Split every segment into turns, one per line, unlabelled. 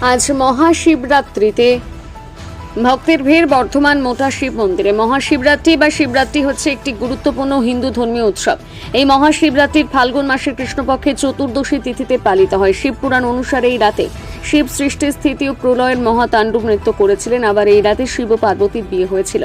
আজ মহাশিবরাত্রিতে ভক্তের ভিড় বর্ধমান মোটা শিব মন্দিরে। মহাশিবরাত্রি বা শিবরাত্রি হচ্ছে একটি গুরুত্বপূর্ণ হিন্দু ধর্মীয় উৎসব। এই মহাশিবরাত্রির ফাল্গুন মাসের কৃষ্ণপক্ষের চতুর্দশী তিথিতে পালিত হয়। শিবপুরাণ অনুসারে এই রাতে শিব সৃষ্টির স্থিতি ও প্রলয়ের মহাতাণ্ডব নৃত্য করেছিলেন। আবার এই রাতে শিব ও পার্বতীর বিয়ে হয়েছিল।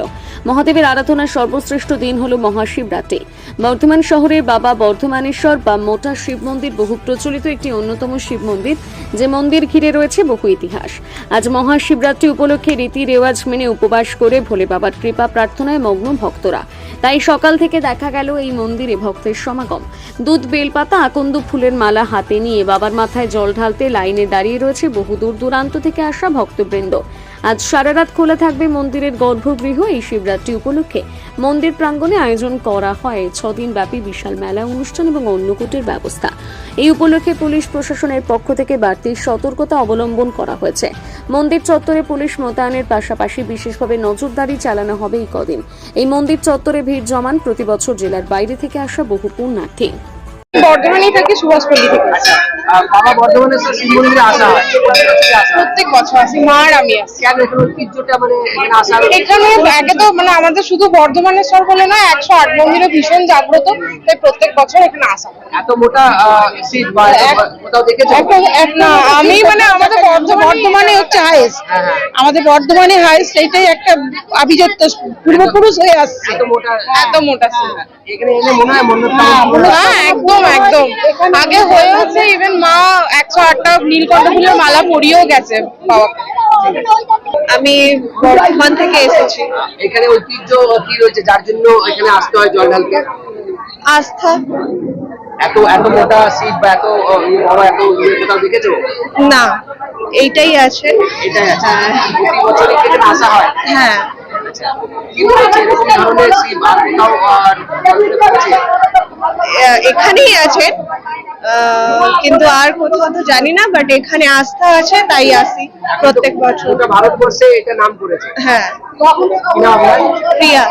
মহাদেবের আরাধনার সর্বশ্রেষ্ঠ দিন হল মহাশিবরাত্রি। বর্ধমান শহরের বাবা বর্ধমানেশ্বর বা মোটা শিব মন্দির বহু প্রচলিত একটি অন্যতম শিব মন্দির, যে মন্দির ঘিরে রয়েছে বহু ইতিহাস। আজ মহাশিবরাত্রি উপলক্ষে রীতি রেওয়াজ মেনে উপবাস করে ভোলে বাবার কৃপা প্রার্থনায় মগ্ন ভক্তরা। তাই সকাল থেকে দেখা গেল এই মন্দিরে ভক্তের সমাগম। দুধ, বেলপাতা, আকন্দ ফুলের মালা হাতে নিয়ে বাবার মাথায় জল ঢালতে লাইনে দাঁড়িয়ে রয়েছে বহু দূর দূরান্ত থেকে আসা ভক্তবৃন্দ। আজ সারা রাত খোলা থাকবে মন্দিরের গর্ভগৃহ। এই শিবরাত্রি উপলক্ষে মন্দির প্রাঙ্গণে আয়োজন করা হয় 6 দিন ব্যাপী বিশাল মেলা অনুষ্ঠান এবং অন্নকূটের ব্যবস্থা। এই উপলক্ষে পুলিশ প্রশাসনের পক্ষ থেকে বাড়তি সতর্কতা অবলম্বন করা হয়েছে। মন্দির চত্বরে পুলিশ মোতায়েনের পাশাপাশি বিশেষভাবে নজরদারি চালানো হবে এই কদিন। এই মন্দির চত্বরে ভিড় জমান প্রতি বছর জেলার বাইরে থেকে আসা বহু পুণ্যার্থী।
বর্ধমানেই থাকি, সুভাষপল্লী থেকে।
বাবা বর্ধমানেশ্বর শিব মন্দিরে আসা হয়
প্রত্যেক বছর আসি, মা আর আমি আসি।
কেন এখানে ঐতিহ্যটা এখানে আসা
এখানে আগে তো আমাদের শুধু বর্ধমানেশ্বর বলে না, 108 মন্দিরে ভীষণ জাগ্রত, তাই প্রত্যেক বছর এখানে আসা হয়।
এত মোটা শিব বা কোথাও দেখেছো?
না, আমি আমাদের বর্ধমানে হচ্ছে হাইস্ট, আমাদের বর্ধমানে হাইস্ট, এইটাই একটা আভিজাত্য পূর্বপুরুষ হয়ে আসছে। এত মোটা শিব
এখানে এলে মনে হয় মন্দির
একদম একদম আগে হয়ে হচ্ছে। ইভেন মা 108টা নীলকণ্ঠ ফুলের মালা পরিয়েও গেছে বাবাকে। আমি বর্ধমান থেকে এসেছি।
এখানে ঐতিহ্য কি রয়েছে যার জন্য এখানে আসতে হয় জল ঢালতে?
আস্থা।
এত এত মোটা শিব বা এত বাবা এত কোথাও দেখেছো?
না, এইটাই আছে।
এটাই আছে, প্রতি বছর এখানে আসা হয়।
হ্যাঁ,
কি রয়েছে এরকম ধরনের শিব আর কোথাও
এখানেই আছে, কিন্তু আর কোথাও তো জানি না, বাট এখানে আস্থা আছে, তাই আসি প্রত্যেক বছর।
ভারতবর্ষে এটা নাম করেছে।
হ্যাঁ,
কি নাম আপনার?
প্রিয়া।